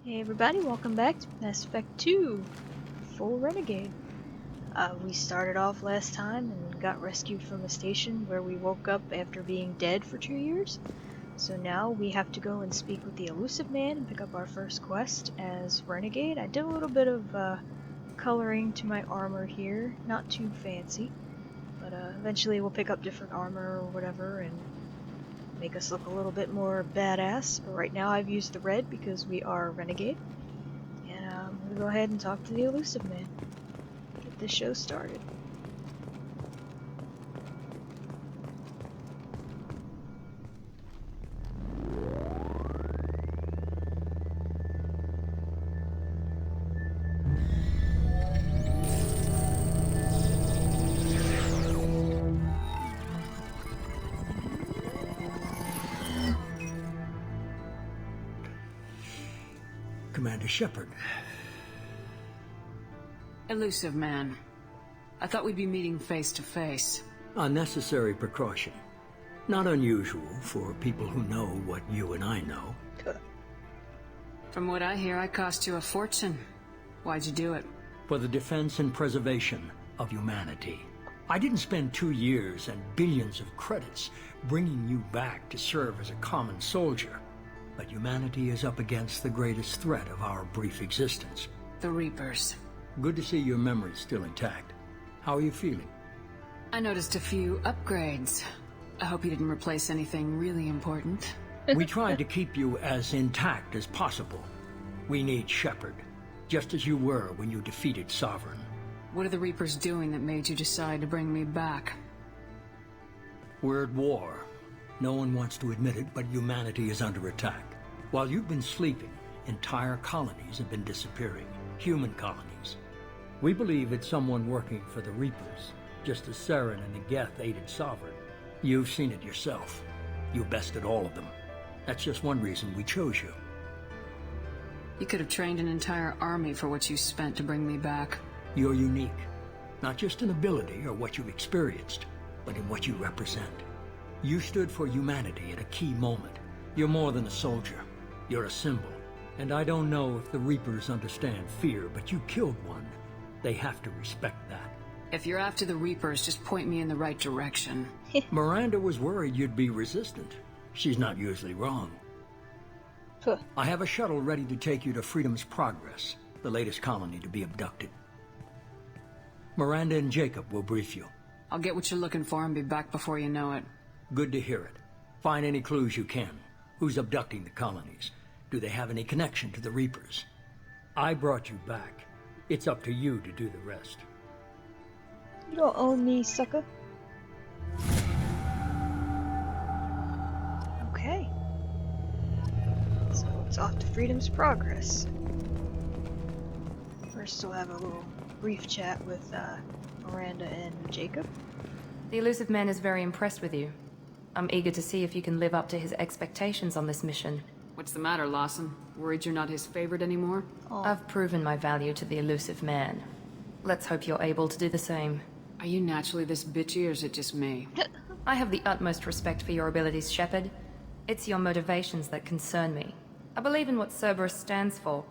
Hey everybody, welcome back to Mass Effect 2 Full Renegade. We started off last time and got rescued from a station where we woke up after being dead for 2 years. So now we have to go and speak with the Illusive Man and pick up our first quest as Renegade. I did a little bit of coloring to my armor here, not too fancy, but eventually we'll pick up different armor or whatever and make us look a little bit more badass, but right now I've used the red because we are Renegade. And I'm gonna go ahead and talk to the Illusive Man. Get this show started. Commander Shepard. Illusive Man. I thought we'd be meeting face to face. A necessary precaution. Not unusual for people who know what you and I know. From what I hear, I cost you a fortune. Why'd you do it? For the defense and preservation of humanity. I didn't spend 2 years and billions of credits bringing you back to serve as a common soldier. But humanity is up against the greatest threat of our brief existence. The Reapers. Good to see your memory's still intact. How are you feeling? I noticed a few upgrades. I hope you didn't replace anything really important. We tried to keep you as intact as possible. We need Shepard, just as you were when you defeated Sovereign. What are the Reapers doing that made you decide to bring me back? We're at war. No one wants to admit it, but humanity is under attack. While you've been sleeping, entire colonies have been disappearing. Human colonies. We believe it's someone working for the Reapers, just as Saren and Negeth aided Sovereign. You've seen it yourself. You bested all of them. That's just one reason we chose you. You could have trained an entire army for what you spent to bring me back. You're unique. Not just in ability or what you've experienced, but in what you represent. You stood for humanity at a key moment. You're more than a soldier. You're a symbol. And I don't know if the Reapers understand fear, but you killed one. They have to respect that. If you're after the Reapers, just point me in the right direction. Miranda was worried you'd be resistant. She's not usually wrong. I have a shuttle ready to take you to Freedom's Progress, the latest colony to be abducted. Miranda and Jacob will brief you. I'll get what you're looking for and be back before you know it. Good to hear it. Find any clues you can. Who's abducting the colonies? Do they have any connection to the Reapers? I brought you back. It's up to you to do the rest. You don't own me, sucker. Okay. So it's off to Freedom's Progress. First we'll have a little brief chat with Miranda and Jacob. The Illusive Man is very impressed with you. I'm eager to see if you can live up to his expectations on this mission. What's the matter, Lawson? Worried you're not his favorite anymore? I've proven my value to the Illusive Man. Let's hope you're able to do the same. Are you naturally this bitchy, or is it just me? I have the utmost respect for your abilities, Shepard. It's your motivations that concern me. I believe in what Cerberus stands for.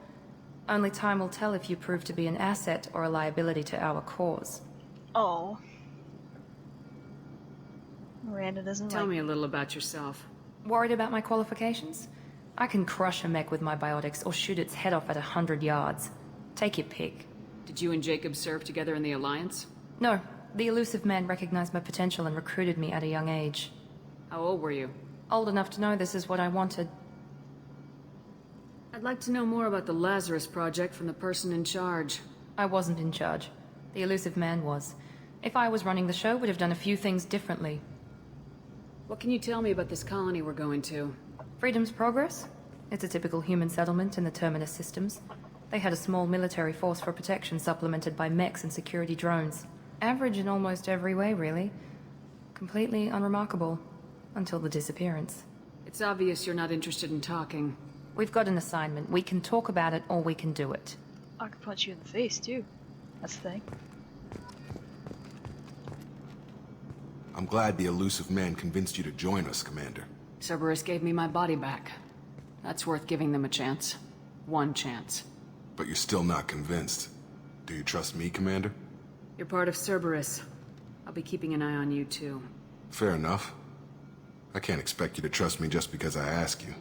Only time will tell if you prove to be an asset or a liability to our cause. Oh. Miranda doesn't Tell me a little about yourself. Worried about my qualifications? I can crush a mech with my biotics or shoot its head off at 100 yards. Take your pick. Did you and Jacob serve together in the Alliance? No, the Illusive Man recognized my potential and recruited me at a young age. How old were you? Old enough to know this is what I wanted. I'd like to know more about the Lazarus Project from the person in charge. I wasn't in charge. The Illusive Man was. If I was running the show, would have done a few things differently. What can you tell me about this colony we're going to? Freedom's Progress? It's a typical human settlement in the Terminus systems. They had a small military force for protection supplemented by mechs and security drones. Average in almost every way, really. Completely unremarkable. Until the disappearance. It's obvious you're not interested in talking. We've got an assignment. We can talk about it or we can do it. I could punch you in the face, too. That's the thing. I'm glad the Illusive Man convinced you to join us, Commander. Cerberus gave me my body back. That's worth giving them a chance. One chance. But you're still not convinced. Do you trust me, Commander? You're part of Cerberus. I'll be keeping an eye on you, too. Fair enough. I can't expect you to trust me just because I ask you.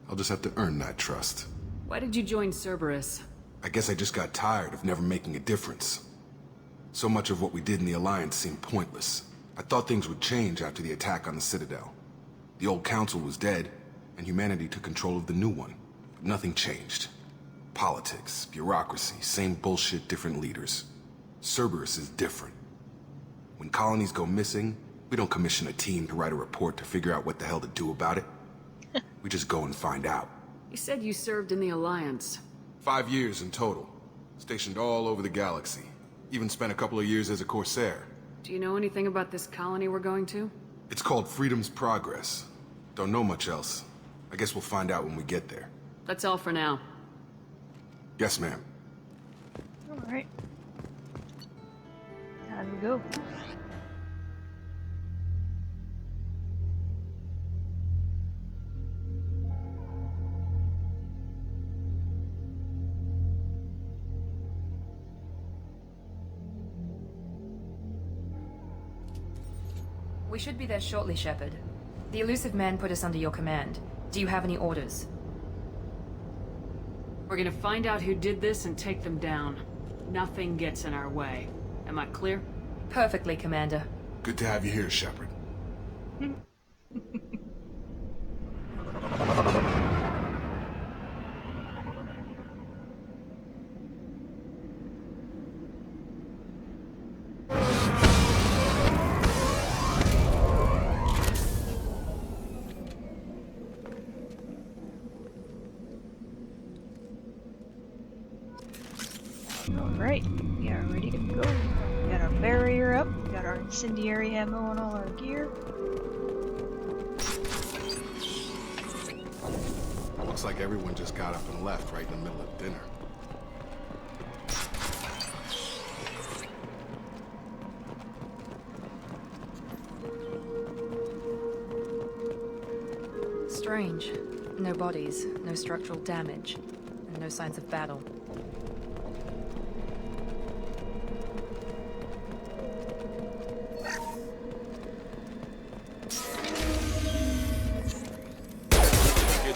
I'll just have to earn that trust. Why did you join Cerberus? I guess I just got tired of never making a difference. So much of what we did in the Alliance seemed pointless. I thought things would change after the attack on the Citadel. The old council was dead, and humanity took control of the new one. But nothing changed. Politics, bureaucracy, same bullshit, different leaders. Cerberus is different. When colonies go missing, we don't commission a team to write a report to figure out what the hell to do about it. We just go and find out. You said you served in the Alliance. 5 years in total. Stationed all over the galaxy. Even spent a couple of years as a Corsair. Do you know anything about this colony we're going to? It's called Freedom's Progress. Don't know much else. I guess we'll find out when we get there. That's all for now. Yes, ma'am. Alright. Time to go. We should be there shortly, Shepard. The Illusive Man put us under your command. Do you have any orders? We're gonna find out who did this and take them down. Nothing gets in our way. Am I clear? Perfectly, Commander. Good to have you here, Shepard. Alright, we are ready to go. We got our barrier up, we got our incendiary ammo and all our gear. Looks like everyone just got up and left right in the middle of dinner. Strange. No bodies, no structural damage, and no signs of battle.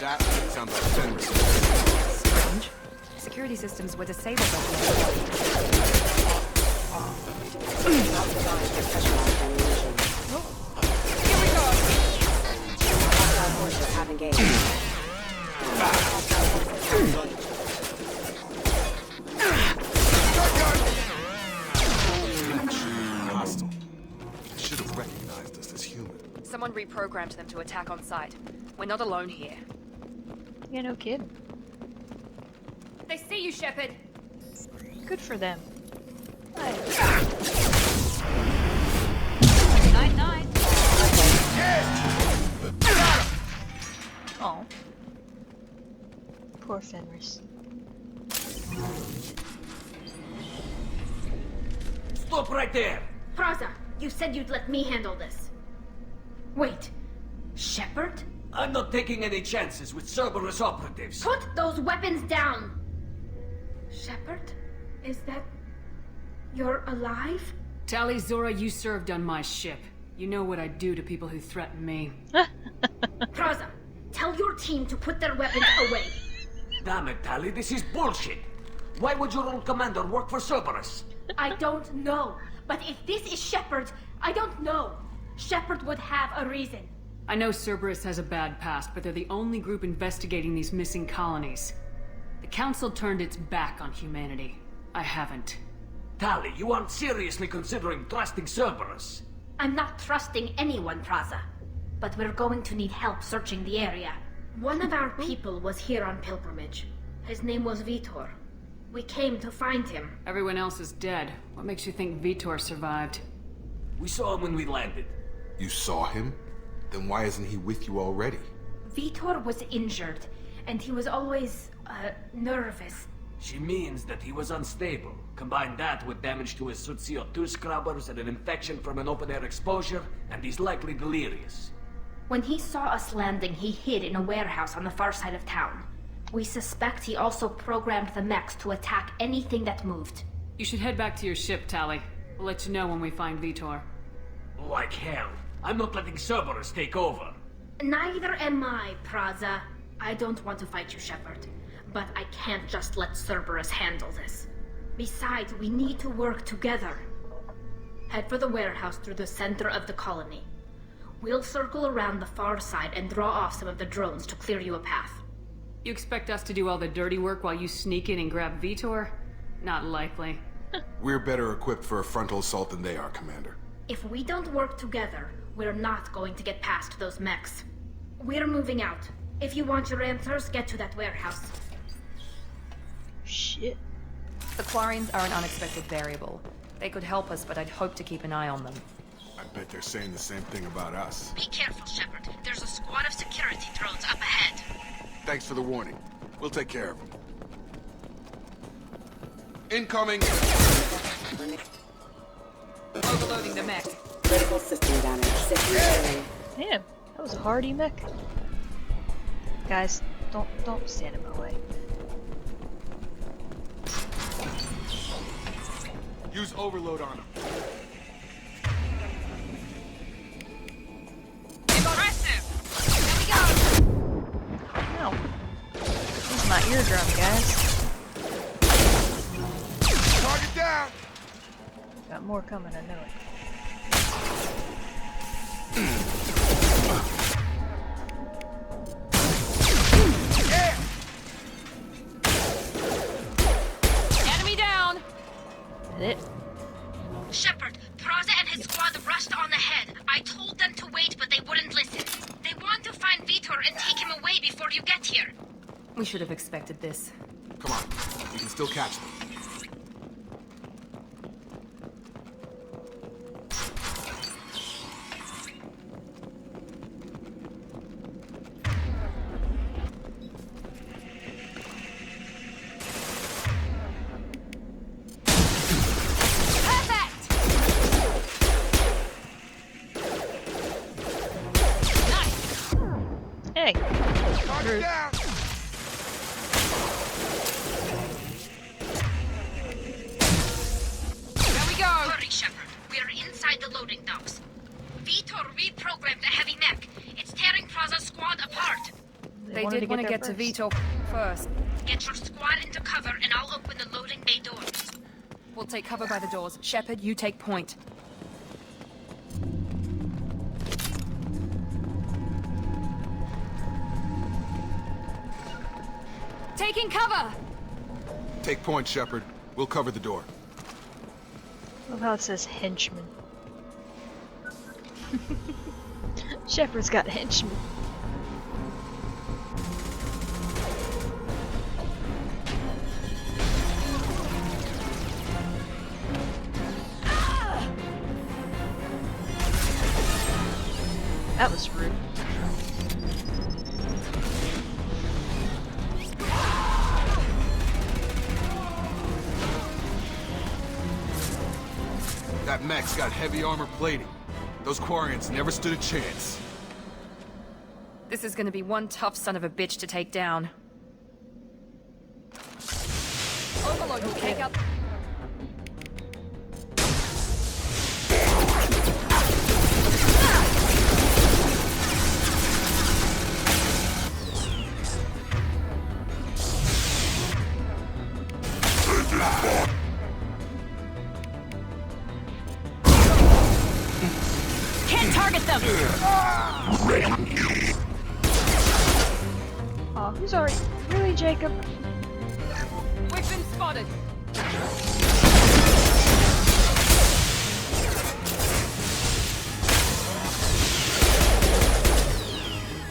That sounds like Fenris. Strange. Security systems were disabled at Hostile. They should have recognized us as human. Someone reprogrammed them to attack on sight. We're not alone here. Yeah, no kidding. They see you, Shepard! Good for them. Nice. 9-9. Oh. Poor Fenris. Stop right there! Praza, you said you'd let me handle this. Wait, Shepard? I'm not taking any chances with Cerberus operatives. Put those weapons down! Shepard? Is that... you're alive? Tali Zora, you served on my ship. You know what I do to people who threaten me. Praza, tell your team to put their weapons away. Damn it, Tali, this is bullshit. Why would your old commander work for Cerberus? I don't know, but if this is Shepard, I don't know. Shepard would have a reason. I know Cerberus has a bad past, but they're the only group investigating these missing colonies. The Council turned its back on humanity. I haven't. Tali, you aren't seriously considering trusting Cerberus. I'm not trusting anyone, Praza. But we're going to need help searching the area. One of our people was here on pilgrimage. His name was Vitor. We came to find him. Everyone else is dead. What makes you think Vitor survived? We saw him when we landed. You saw him? Then why isn't he with you already? Vitor was injured, and he was always, nervous. She means that he was unstable. Combine that with damage to his suit CO2 scrubbers and an infection from an open-air exposure, and he's likely delirious. When he saw us landing, he hid in a warehouse on the far side of town. We suspect he also programmed the mechs to attack anything that moved. You should head back to your ship, Tally. We'll let you know when we find Vitor. Like hell. I'm not letting Cerberus take over. Neither am I, Praza. I don't want to fight you, Shepard. But I can't just let Cerberus handle this. Besides, we need to work together. Head for the warehouse through the center of the colony. We'll circle around the far side and draw off some of the drones to clear you a path. You expect us to do all the dirty work while you sneak in and grab Vitor? Not likely. We're better equipped for a frontal assault than they are, Commander. If we don't work together, we're not going to get past those mechs. We're moving out. If you want your answers, get to that warehouse. Shit. The Quarians are an unexpected variable. They could help us, but I'd hope to keep an eye on them. I bet they're saying the same thing about us. Be careful, Shepard. There's a squad of security drones up ahead. Thanks for the warning. We'll take care of them. Incoming! Overloading the mech. Critical system damage. Secondary. Damn, that was a hardy mech. Guys, don't stand in my way. Use overload on them. Impressive! Here we go! No. This is my eardrum, guys. Target down! Got more coming, I know it. Yeah! Enemy down! Hit it. Shepard, Praza and his squad rushed on ahead. I told them to wait, but they wouldn't listen. They want to find Vitor and take him away before you get here. We should have expected this. Come on, we can still catch them. Hey. Target down! There we go! Hurry, Shepard. We are inside the loading docks. Vitor reprogrammed the heavy mech. It's tearing Praza's squad apart. They wanted did want to there get to first. Vitor first. Get your squad into cover and I'll open the loading bay doors. We'll take cover by the doors. Shepard, you take point. Taking cover! Take point, Shepard. We'll cover the door. Love how it says henchman. Shepard's got henchmen. That was rude. That mech's got heavy armor plating. Those Quarians never stood a chance. This is gonna be one tough son of a bitch to take down. Overload will take up. Can't target them! Aw, who's already... Really, Jacob? We've been spotted.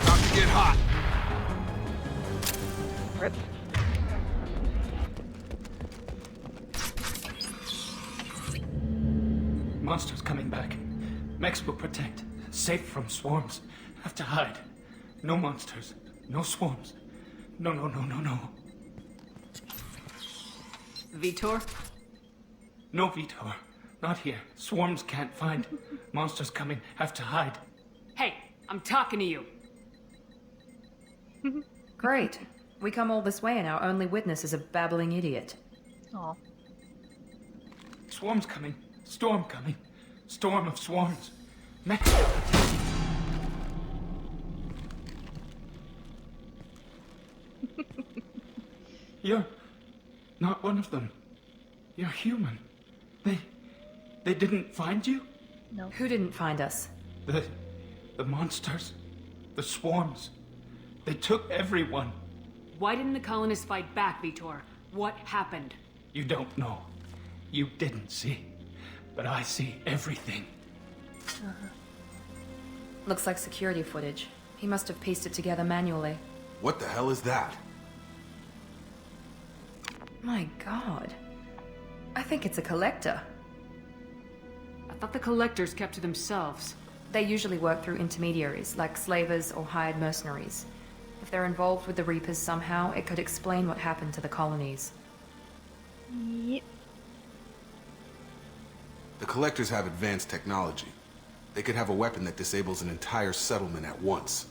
About to get hot. Rip. Monsters coming back. Mechs will protect. Safe from swarms. Have to hide. No monsters. No swarms. No. Vitor? No Vitor. Not here. Swarms can't find. Monsters coming. Have to hide. Hey, I'm talking to you. Great. We come all this way and our only witness is a babbling idiot. Oh. Swarm's coming. Storm coming. Storm of swarms. Mech. You're not one of them. You're human. They didn't find you? No. Who didn't find us? The monsters. The swarms. They took everyone. Why didn't the colonists fight back, Vitor? What happened? You don't know. You didn't see. But I see everything. Looks like security footage. He must have pieced it together manually. What the hell is that? My god. I think it's a collector. I thought the collectors kept to themselves. They usually work through intermediaries, like slavers or hired mercenaries. If they're involved with the Reapers somehow, it could explain what happened to the colonies. Yep. The Collectors have advanced technology. They could have a weapon that disables an entire settlement at once.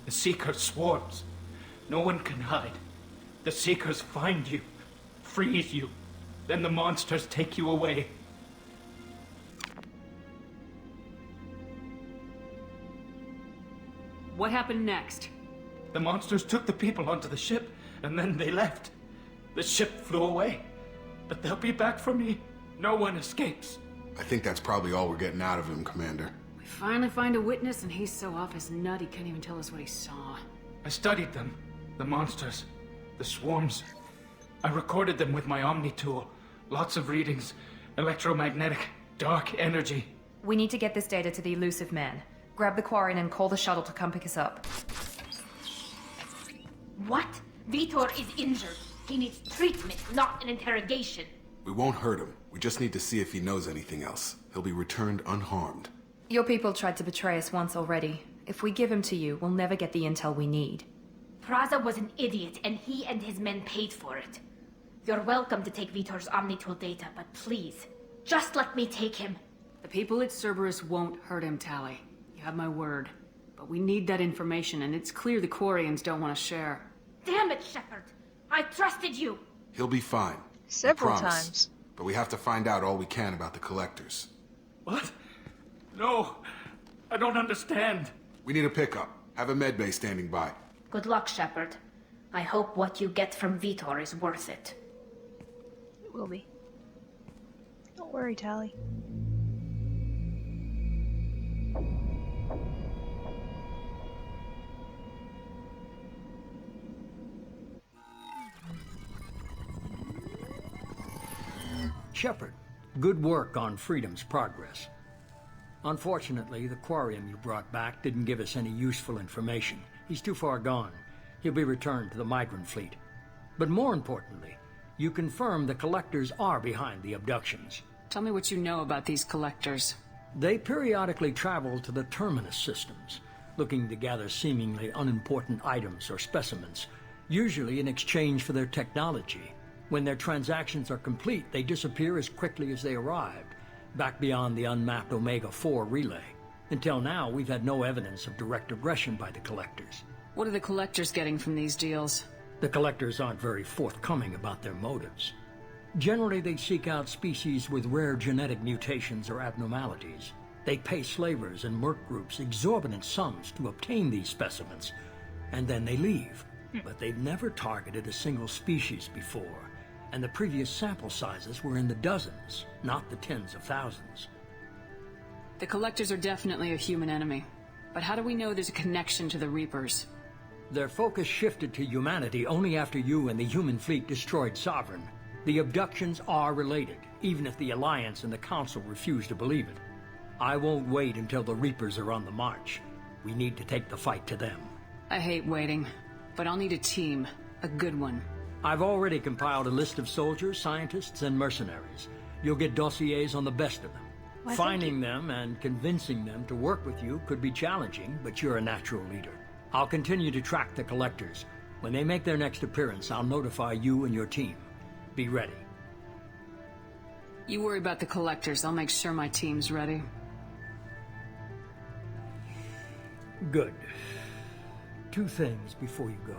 The Seeker swarms. No one can hide. The Seekers find you, freeze you, then the monsters take you away. What happened next? The monsters took the people onto the ship, and then they left. The ship flew away. But they'll be back for me. No one escapes. I think that's probably all we're getting out of him, Commander. We finally find a witness and he's so off his nut he can't even tell us what he saw. I studied them. The monsters. The swarms. I recorded them with my Omni tool. Lots of readings. Electromagnetic. Dark energy. We need to get this data to the Illusive Man. Grab the Quarian and call the shuttle to come pick us up. What? Vitor is injured. He needs treatment, not an interrogation. We won't hurt him. We just need to see if he knows anything else. He'll be returned unharmed. Your people tried to betray us once already. If we give him to you, we'll never get the intel we need. Praza was an idiot, and he and his men paid for it. You're welcome to take Vitor's Omnitool data, but please, just let me take him. The people at Cerberus won't hurt him, Tally. You have my word. But we need that information, and it's clear the Quarians don't want to share. Damn it, Shepard! I trusted you! He'll be fine. Several I promise. times. But we have to find out all we can about the Collectors. What? No. I don't understand. We need a pickup. Have a medbay standing by. Good luck, Shepard. I hope what you get from Vitor is worth it. It will be. Don't worry, Tally. Shepard, good work on Freedom's progress. Unfortunately, the Quarian you brought back didn't give us any useful information. He's too far gone. He'll be returned to the migrant fleet. But more importantly, you confirmed the Collectors are behind the abductions. Tell me what you know about these collectors. They periodically travel to the terminus systems, looking to gather seemingly unimportant items or specimens, usually in exchange for their technology. When their transactions are complete, they disappear as quickly as they arrived, back beyond the unmapped Omega-4 relay. Until now, we've had no evidence of direct aggression by the Collectors. What are the collectors getting from these deals? The Collectors aren't very forthcoming about their motives. Generally, they seek out species with rare genetic mutations or abnormalities. They pay slavers and merc groups exorbitant sums to obtain these specimens, and then they leave. But they've never targeted a single species before, and the previous sample sizes were in the dozens, not the tens of thousands. The collectors are definitely a human enemy. But how do we know there's a connection to the Reapers? Their focus shifted to humanity only after you and the human fleet destroyed Sovereign. The abductions are related, even if the Alliance and the Council refuse to believe it. I won't wait until the Reapers are on the march. We need to take the fight to them. I hate waiting, but I'll need a team. A good one. I've already compiled a list of soldiers, scientists, and mercenaries. You'll get dossiers on the best of them. Why, Finding them and convincing them to work with you could be challenging, but you're a natural leader. I'll continue to track the Collectors. When they make their next appearance, I'll notify you and your team. Be ready. You worry about the collectors. I'll make sure my team's ready. Good. Two things before you go.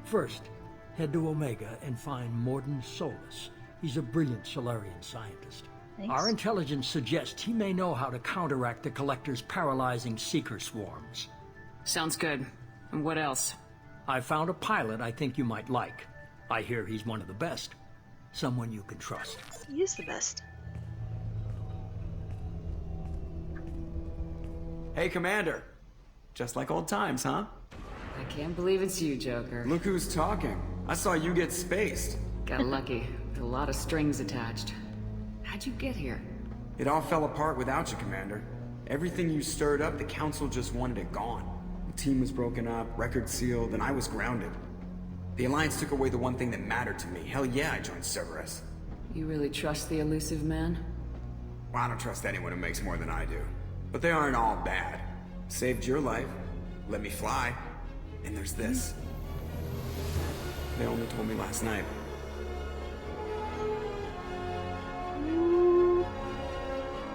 First, head to Omega and find Morden Solus. He's a brilliant Solarian scientist. Thanks. Our intelligence suggests he may know how to counteract the Collector's paralyzing seeker swarms. Sounds good. And what else? I found a pilot I think you might like. I hear he's one of the best. Someone you can trust. He is the best. Hey, Commander. Just like old times, huh? I can't believe it's you, Joker. Look who's talking. I saw you get spaced. Got lucky. With a lot of strings attached. How'd you get here? It all fell apart without you, Commander. Everything you stirred up, the Council just wanted it gone. The team was broken up, record sealed, and I was grounded. The Alliance took away the one thing that mattered to me. Hell yeah, I joined Cerberus. You really trust the Illusive Man? Well, I don't trust anyone who makes more than I do. But they aren't all bad. Saved your life, let me fly, and there's this. They only told me last night.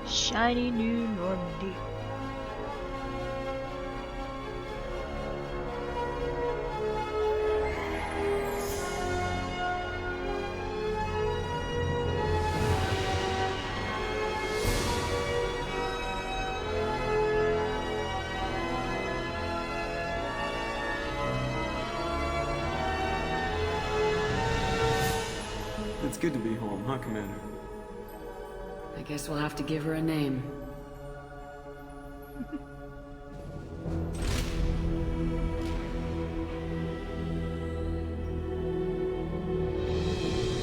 Shiny new Normandy. It's good to be home, huh, Commander? I guess we'll have to give her a name.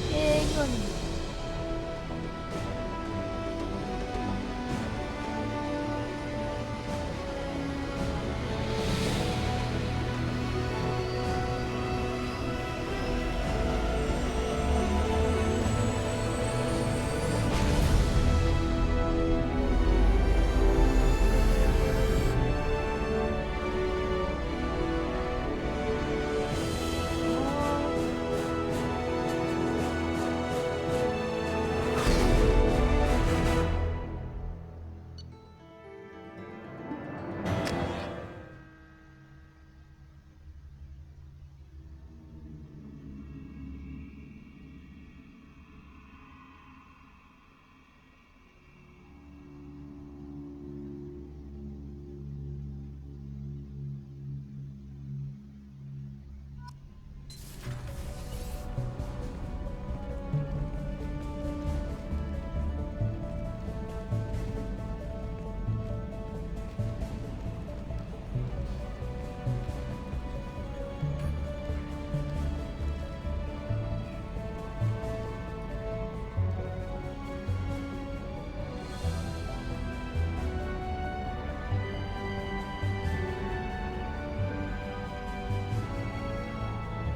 Yay, Normandy.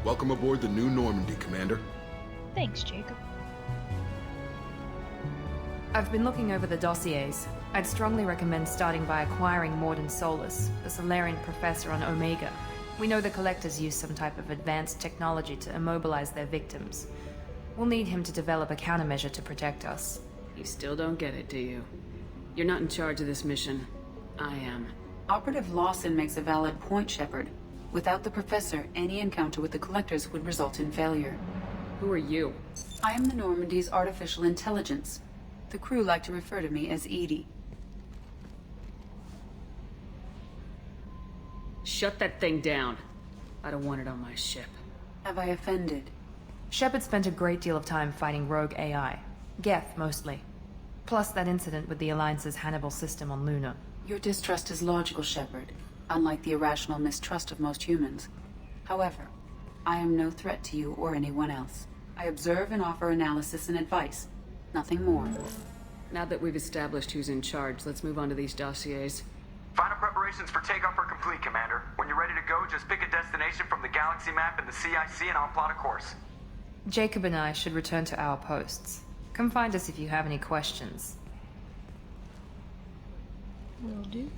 Welcome aboard the new Normandy, Commander. Thanks, Jacob. I've been looking over the dossiers. I'd strongly recommend starting by acquiring Morden Solus, the Solarian professor on Omega. We know the Collectors use some type of advanced technology to immobilize their victims. We'll need him to develop a countermeasure to protect us. You still don't get it, do you? You're not in charge of this mission. I am. Operative Lawson makes a valid point, Shepard. Without the Professor, any encounter with the Collectors would result in failure. Who are you? I am the Normandy's artificial intelligence. The crew like to refer to me as Edie. Shut that thing down. I don't want it on my ship. Have I offended? Shepard spent a great deal of time fighting rogue AI. Geth, mostly. Plus that incident with the Alliance's Hannibal system on Luna. Your distrust is logical, Shepard, unlike the irrational mistrust of most humans. However, I am no threat to you or anyone else. I observe and offer analysis and advice. Nothing more. Now that we've established who's in charge, let's move on to these dossiers. Final preparations for takeoff are complete, Commander. When you're ready to go, just pick a destination from the galaxy map and the CIC and I'll plot a course. Jacob and I should return to our posts. Come find us if you have any questions. Will do.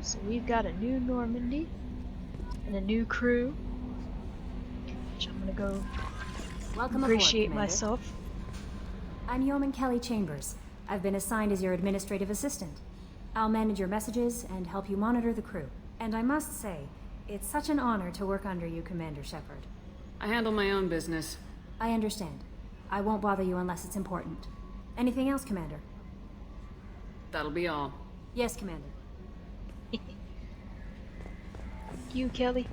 So we've got a new Normandy and a new crew, which I'm gonna go Welcome appreciate aboard, Commander. myself. I'm Yeoman Kelly Chambers. I've been assigned as your administrative assistant. I'll manage your messages and help you monitor the crew. And I must say, it's such an honor to work under you, Commander Shepard. I handle my own business. I understand. I won't bother you unless it's important. Anything else, Commander? That'll be all. Yes, Commander. You, Kelly.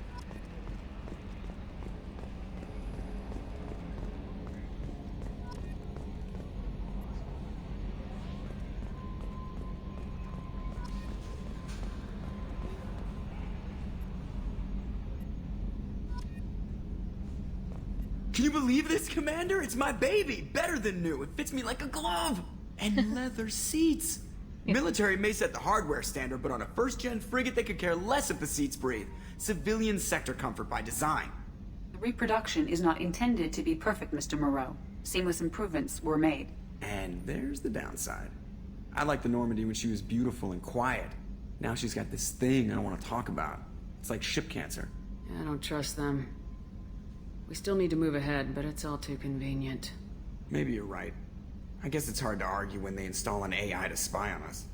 Can you believe this, Commander? It's my baby! Better than new. It fits me like a glove! And leather seats! Military may set the hardware standard, but on a first-gen frigate, they could care less if the seats breathe. Civilian sector comfort by design. The reproduction is not intended to be perfect, Mr. Moreau. Seamless improvements were made. And there's the downside. I liked the Normandy when she was beautiful and quiet. Now she's got this thing I don't want to talk about. It's like ship cancer. I don't trust them. We still need to move ahead, but it's all too convenient. Maybe you're right. I guess it's hard to argue when they install an AI to spy on us.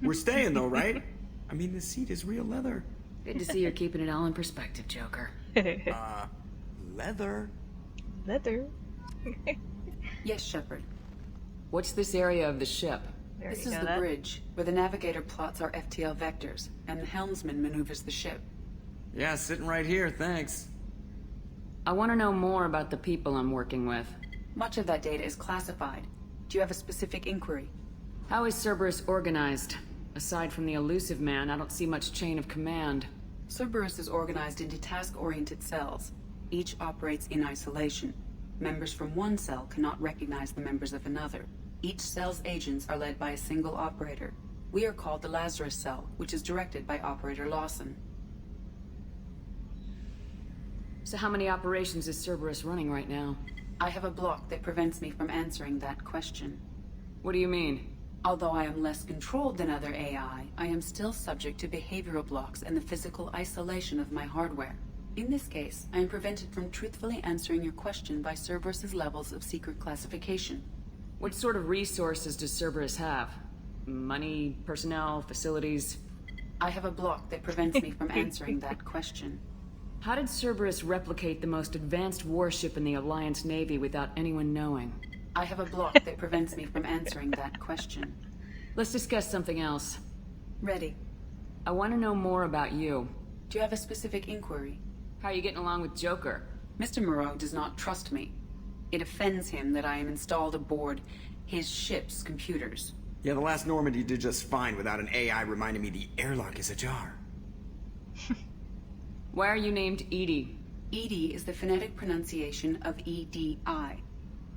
We're staying though, right? I mean, the seat is real leather. Good to see you're keeping it all in perspective, Joker. Leather? Leather? Yes, Shepard. What's this area of the ship? This is the bridge, where the navigator plots our FTL vectors, and the helmsman maneuvers the ship. Yeah, sitting right here, thanks. I want to know more about the people I'm working with. Much of that data is classified. Do you have a specific inquiry? How is Cerberus organized? Aside from the Illusive Man, I don't see much chain of command. Cerberus is organized into task-oriented cells. Each operates in isolation. Members from one cell cannot recognize the members of another. Each cell's agents are led by a single operator. We are called the Lazarus Cell, which is directed by Operator Lawson. So how many operations is Cerberus running right now? I have a block that prevents me from answering that question. What do you mean? Although I am less controlled than other AI, I am still subject to behavioral blocks and the physical isolation of my hardware. In this case, I am prevented from truthfully answering your question by Cerberus's levels of secret classification. What sort of resources does Cerberus have? Money, personnel, facilities? I have a block that prevents me from answering that question. How did Cerberus replicate the most advanced warship in the Alliance Navy without anyone knowing? I have a block that prevents me from answering that question. Let's discuss something else. Ready. I want to know more about you. Do you have a specific inquiry? How are you getting along with Joker? Mr. Moreau does not trust me. It offends him that I am installed aboard his ship's computers. Yeah, the last Normandy did just fine without an AI reminding me the airlock is ajar. Why are you named Edie? EDI is the phonetic pronunciation of EDI.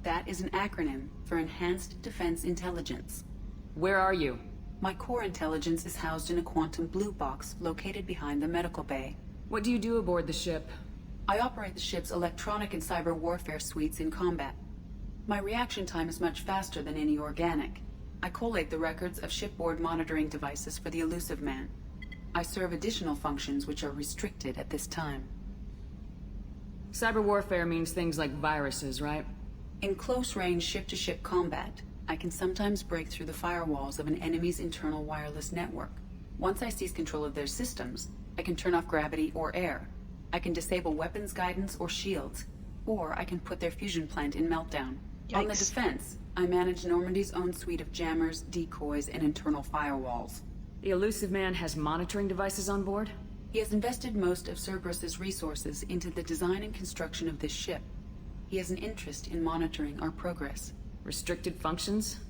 That is an acronym for Enhanced Defense Intelligence. Where are you? My core intelligence is housed in a quantum blue box located behind the medical bay. What do you do aboard the ship? I operate the ship's electronic and cyber warfare suites in combat. My reaction time is much faster than any organic. I collate the records of shipboard monitoring devices for the Illusive Man. I serve additional functions which are restricted at this time. Cyber warfare means things like viruses, right? In close-range ship-to-ship combat, I can sometimes break through the firewalls of an enemy's internal wireless network. Once I seize control of their systems, I can turn off gravity or air. I can disable weapons guidance or shields, or I can put their fusion plant in meltdown. Yikes. On the defense, I manage Normandy's own suite of jammers, decoys, and internal firewalls. The Illusive Man has monitoring devices on board? He has invested most of Cerberus's resources into the design and construction of this ship. He has an interest in monitoring our progress. Restricted functions?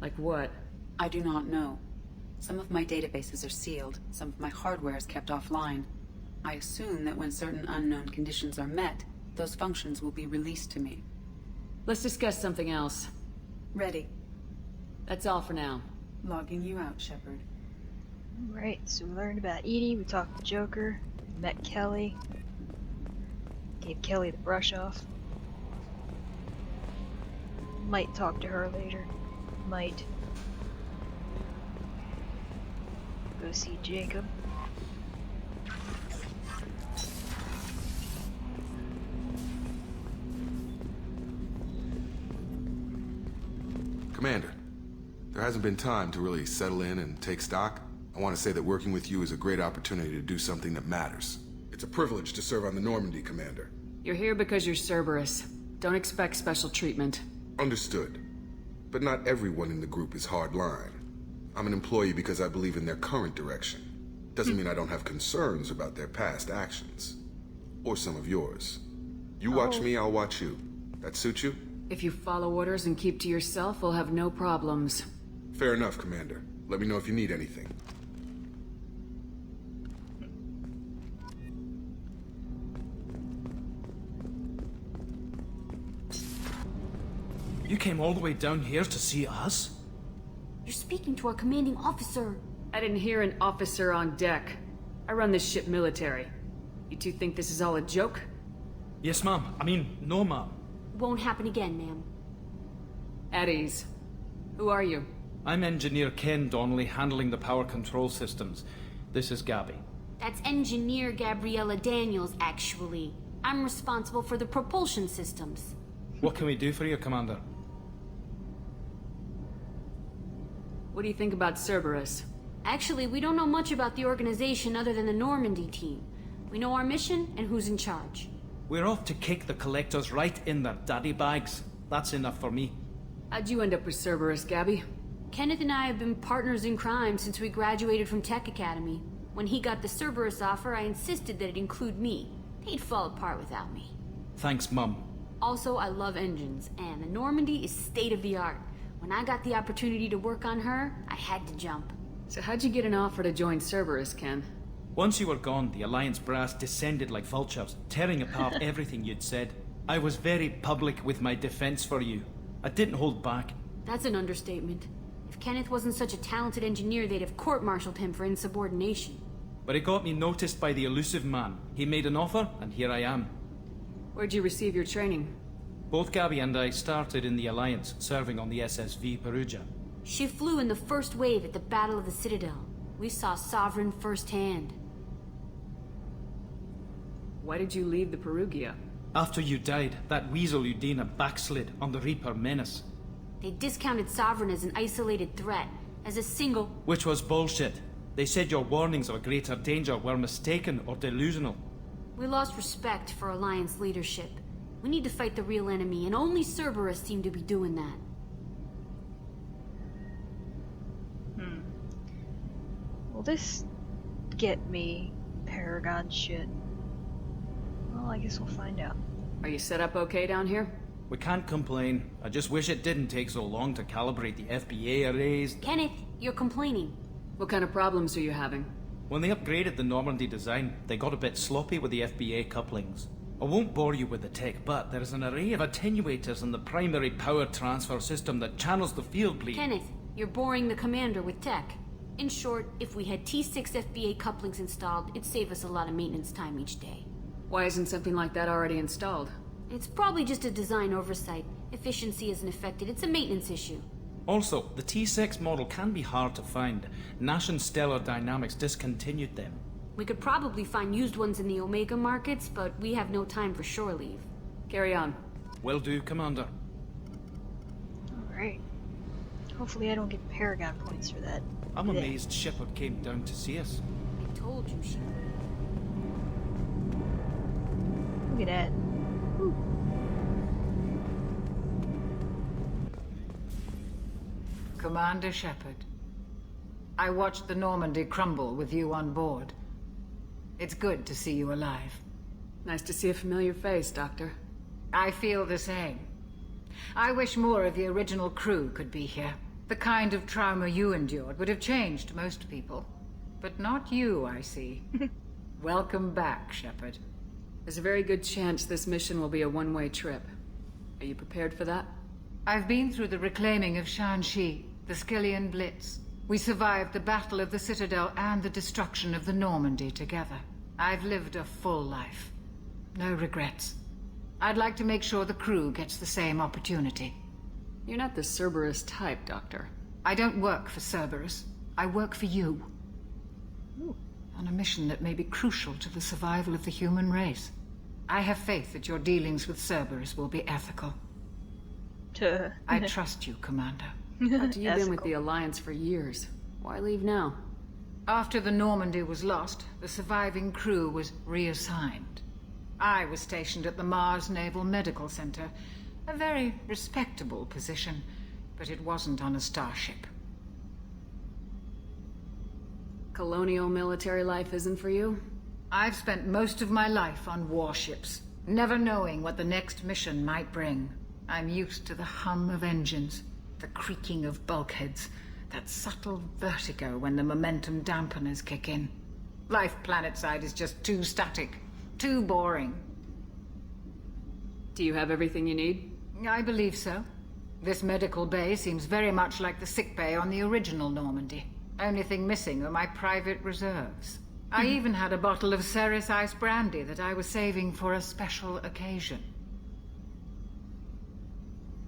Like what? I do not know. Some of my databases are sealed, some of my hardware is kept offline. I assume that when certain unknown conditions are met, those functions will be released to me. Let's discuss something else. Ready. That's all for now. Logging you out, Shepard. Right, so we learned about Edie, we talked to Joker, met Kelly, gave Kelly the brush off. Might talk to her later. Might go see Jacob. Commander, there hasn't been time to really settle in and take stock. I want to say that working with you is a great opportunity to do something that matters. It's a privilege to serve on the Normandy, Commander. You're here because you're Cerberus. Don't expect special treatment. Understood. But not everyone in the group is hardline. I'm an employee because I believe in their current direction. Doesn't mean I don't have concerns about their past actions. Or some of yours. You watch me, I'll watch you. That suit you? If you follow orders and keep to yourself, we'll have no problems. Fair enough, Commander. Let me know if you need anything. You came all the way down here to see us? You're speaking to our commanding officer. I didn't hear an officer on deck. I run this ship military. You two think this is all a joke? Yes, ma'am. I mean, no, ma'am. Won't happen again, ma'am. At ease. Who are you? I'm Engineer Ken Donnelly, handling the power control systems. This is Gabby. That's Engineer Gabriella Daniels, actually. I'm responsible for the propulsion systems. What can we do for you, Commander? What do you think about Cerberus? Actually, we don't know much about the organization other than the Normandy team. We know our mission and who's in charge. We're off to kick the Collectors right in their daddy bags. That's enough for me. How'd you end up with Cerberus, Gabby? Kenneth and I have been partners in crime since we graduated from Tech Academy. When he got the Cerberus offer, I insisted that it include me. He'd fall apart without me. Thanks, Mum. Also, I love engines, and the Normandy is state-of-the-art. When I got the opportunity to work on her, I had to jump. So how'd you get an offer to join Cerberus, Ken? Once you were gone, the Alliance brass descended like vultures, tearing apart everything you'd said. I was very public with my defense for you. I didn't hold back. That's an understatement. If Kenneth wasn't such a talented engineer, they'd have court-martialed him for insubordination. But it got me noticed by the Illusive Man. He made an offer, and here I am. Where'd you receive your training? Both Gabby and I started in the Alliance, serving on the SSV Perugia. She flew in the first wave at the Battle of the Citadel. We saw Sovereign firsthand. Why did you leave the Perugia? After you died, that weasel Udina backslid on the Reaper menace. They discounted Sovereign as an isolated threat, as a single... Which was bullshit. They said your warnings of a greater danger were mistaken or delusional. We lost respect for Alliance leadership. We need to fight the real enemy, and only Cerberus seemed to be doing that. Will this get me Paragon shit? Well, I guess we'll find out. Are you set up okay down here? We can't complain. I just wish it didn't take so long to calibrate the FBA arrays. Kenneth, you're complaining. What kind of problems are you having? When they upgraded the Normandy design, they got a bit sloppy with the FBA couplings. I won't bore you with the tech, but there is an array of attenuators in the primary power transfer system that channels the field bleed. Kenneth, you're boring the commander with tech. In short, if we had T6 FBA couplings installed, it'd save us a lot of maintenance time each day. Why isn't something like that already installed? It's probably just a design oversight. Efficiency isn't affected. It's a maintenance issue. Also, the T6 model can be hard to find. Nash and Stellar Dynamics discontinued them. We could probably find used ones in the Omega markets, but we have no time for shore leave. Carry on. Will do, Commander. Alright. Hopefully I don't get Paragon points for that. I'm amazed Shepard came down to see us. I told you she would. Look at that. Whew. Commander Shepard, I watched the Normandy crumble with you on board. It's good to see you alive. Nice to see a familiar face, Doctor. I feel the same. I wish more of the original crew could be here. The kind of trauma you endured would have changed most people. But not you, I see. Welcome back, Shepard. There's a very good chance this mission will be a one-way trip. Are you prepared for that? I've been through the reclaiming of Shanxi, the Skillian Blitz. We survived the Battle of the Citadel and the destruction of the Normandy together. I've lived a full life. No regrets. I'd like to make sure the crew gets the same opportunity. You're not the Cerberus type, Doctor. I don't work for Cerberus. I work for you. Ooh. On a mission that may be crucial to the survival of the human race. I have faith that your dealings with Cerberus will be ethical. I trust you, Commander. Doctor, you've been with the Alliance for years. Why leave now? After the Normandy was lost, the surviving crew was reassigned. I was stationed at the Mars Naval Medical Center, a very respectable position, but it wasn't on a starship. Colonial military life isn't for you? I've spent most of my life on warships, never knowing what the next mission might bring. I'm used to the hum of engines, the creaking of bulkheads, that subtle vertigo when the momentum dampeners kick in. Life planetside is just too static, too boring. Do you have everything you need? I believe so. This medical bay seems very much like the sick bay on the original Normandy. Only thing missing are my private reserves. I even had a bottle of Ceres Ice brandy that I was saving for a special occasion.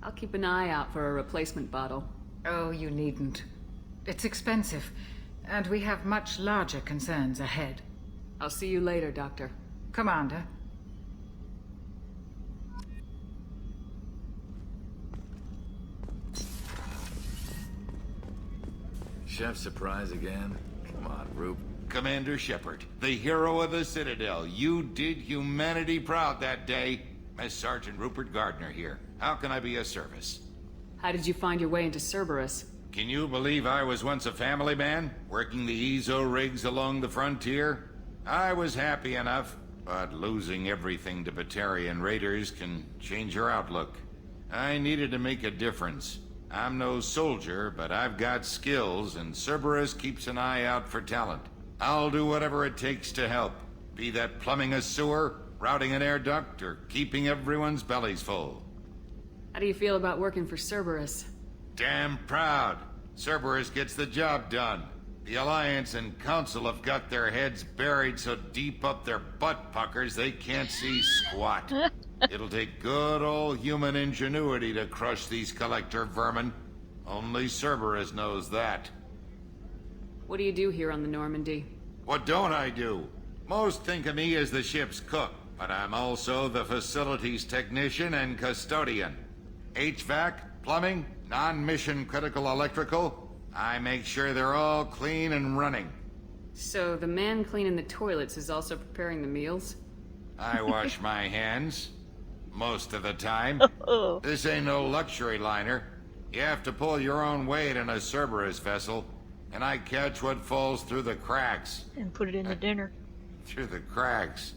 I'll keep an eye out for a replacement bottle. Oh, you needn't. It's expensive, and we have much larger concerns ahead. I'll see you later, Doctor. Commander. Chef surprise again? Come on, Roop. Commander Shepard, the hero of the Citadel. You did humanity proud that day. Mess Sergeant Rupert Gardner here. How can I be of service? How did you find your way into Cerberus? Can you believe I was once a family man, working the EZO rigs along the frontier? I was happy enough, but losing everything to Batarian raiders can change your outlook. I needed to make a difference. I'm no soldier, but I've got skills, and Cerberus keeps an eye out for talent. I'll do whatever it takes to help, be that plumbing a sewer, routing an air duct, or keeping everyone's bellies full. How do you feel about working for Cerberus? Damn proud. Cerberus gets the job done. The Alliance and Council have got their heads buried so deep up their butt puckers they can't see squat. It'll take good old human ingenuity to crush these collector vermin. Only Cerberus knows that. What do you do here on the Normandy? What don't I do? Most think of me as the ship's cook, but I'm also the facilities technician and custodian. HVAC, plumbing, non-mission critical electrical. I make sure they're all clean and running. So the man cleaning the toilets is also preparing the meals? I wash my hands. Most of the time. This ain't no luxury liner. You have to pull your own weight in a Cerberus vessel, and I catch what falls through the cracks. And put it in the dinner. Through the cracks.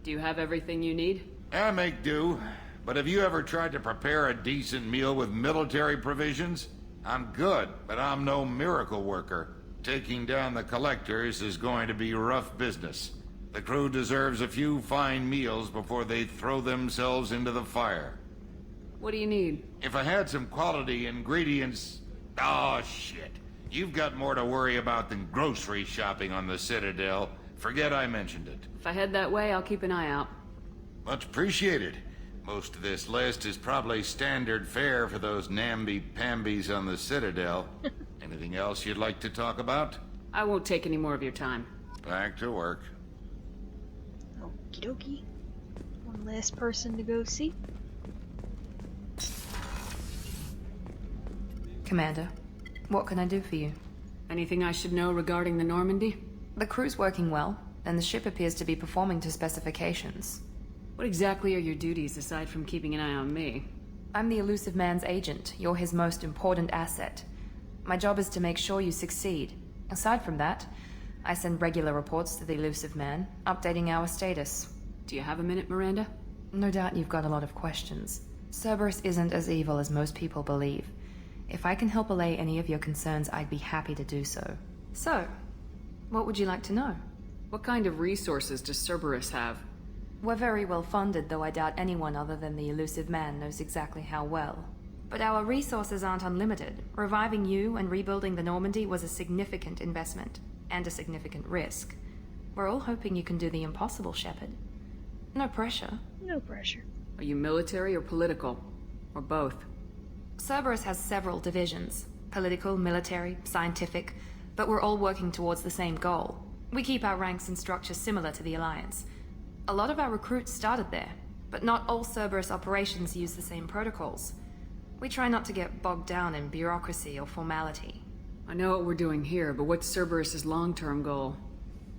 Do you have everything you need? I make do. But have you ever tried to prepare a decent meal with military provisions? I'm good, but I'm no miracle worker. Taking down the collectors is going to be rough business. The crew deserves a few fine meals before they throw themselves into the fire. What do you need? If I had some quality ingredients... Oh, shit. You've got more to worry about than grocery shopping on the Citadel. Forget I mentioned it. If I head that way, I'll keep an eye out. Much appreciated. Most of this list is probably standard fare for those namby-pambies on the Citadel. Anything else you'd like to talk about? I won't take any more of your time. Back to work. Okie dokie. One last person to go see. Commander, what can I do for you? Anything I should know regarding the Normandy? The crew's working well, and the ship appears to be performing to specifications. What exactly are your duties, aside from keeping an eye on me? I'm the Illusive Man's agent. You're his most important asset. My job is to make sure you succeed. Aside from that, I send regular reports to the Illusive Man, updating our status. Do you have a minute, Miranda? No doubt you've got a lot of questions. Cerberus isn't as evil as most people believe. If I can help allay any of your concerns, I'd be happy to do so. So, what would you like to know? What kind of resources does Cerberus have? We're very well funded, though I doubt anyone other than the Illusive Man knows exactly how well. But our resources aren't unlimited. Reviving you and rebuilding the Normandy was a significant investment, and a significant risk. We're all hoping you can do the impossible, Shepard. No pressure. No pressure. Are you military or political? Or both? Cerberus has several divisions. Political, military, scientific, but we're all working towards the same goal. We keep our ranks and structure similar to the Alliance. A lot of our recruits started there, but not all Cerberus operations use the same protocols. We try not to get bogged down in bureaucracy or formality. I know what we're doing here, but what's Cerberus' long-term goal?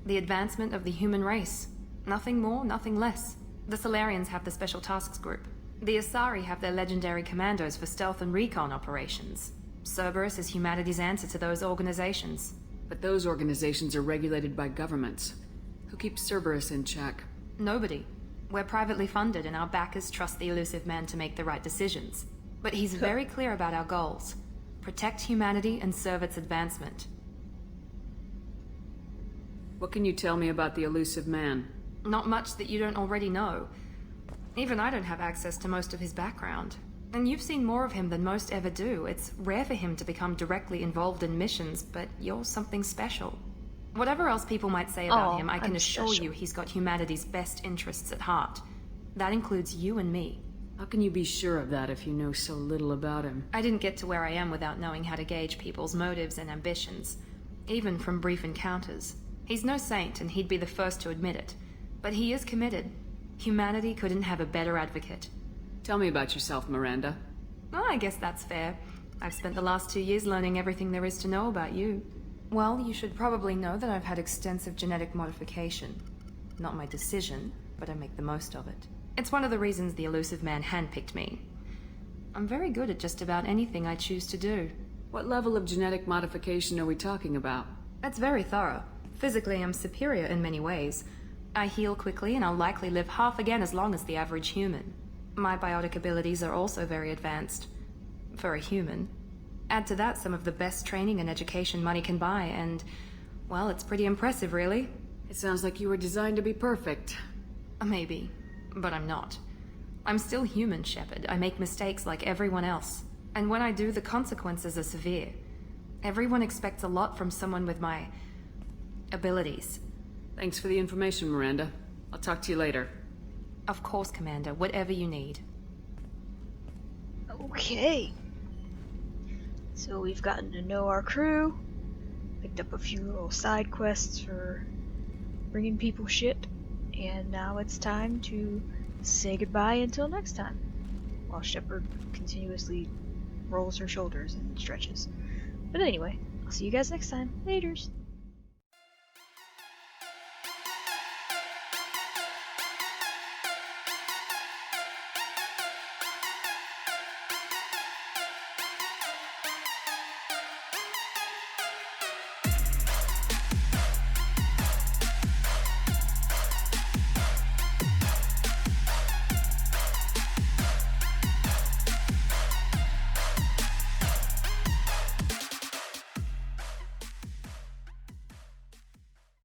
The advancement of the human race. Nothing more, nothing less. The Solarians have the Special Tasks Group. The Asari have their legendary commandos for stealth and recon operations. Cerberus is humanity's answer to those organizations. But those organizations are regulated by governments. Who keeps Cerberus in check? Nobody. We're privately funded and our backers trust the Illusive Man to make the right decisions. But he's very clear about our goals. Protect humanity and serve its advancement. What can you tell me about the Illusive Man? Not much that you don't already know. Even I don't have access to most of his background. And you've seen more of him than most ever do. It's rare for him to become directly involved in missions, but you're something special. Whatever else people might say about him, I can assure you he's got humanity's best interests at heart. That includes you and me. How can you be sure of that if you know so little about him? I didn't get to where I am without knowing how to gauge people's motives and ambitions, even from brief encounters. He's no saint, and he'd be the first to admit it. But he is committed. Humanity couldn't have a better advocate. Tell me about yourself, Miranda. Well, I guess that's fair. I've spent the last 2 years learning everything there is to know about you. Well, you should probably know that I've had extensive genetic modification. Not my decision, but I make the most of it. It's one of the reasons the Illusive Man handpicked me. I'm very good at just about anything I choose to do. What level of genetic modification are we talking about? That's very thorough. Physically, I'm superior in many ways. I heal quickly, and I'll likely live half again as long as the average human. My biotic abilities are also very advanced. For a human. Add to that some of the best training and education money can buy, and... well, it's pretty impressive, really. It sounds like you were designed to be perfect. Maybe. But I'm not. I'm still human, Shepard. I make mistakes like everyone else. And when I do, the consequences are severe. Everyone expects a lot from someone with my... abilities. Thanks for the information, Miranda. I'll talk to you later. Of course, Commander. Whatever you need. Okay. So we've gotten to know our crew. Picked up a few little side quests for bringing people shit. And now it's time to say goodbye until next time. While Shepard continuously rolls her shoulders and stretches. But anyway, I'll see you guys next time. Laters.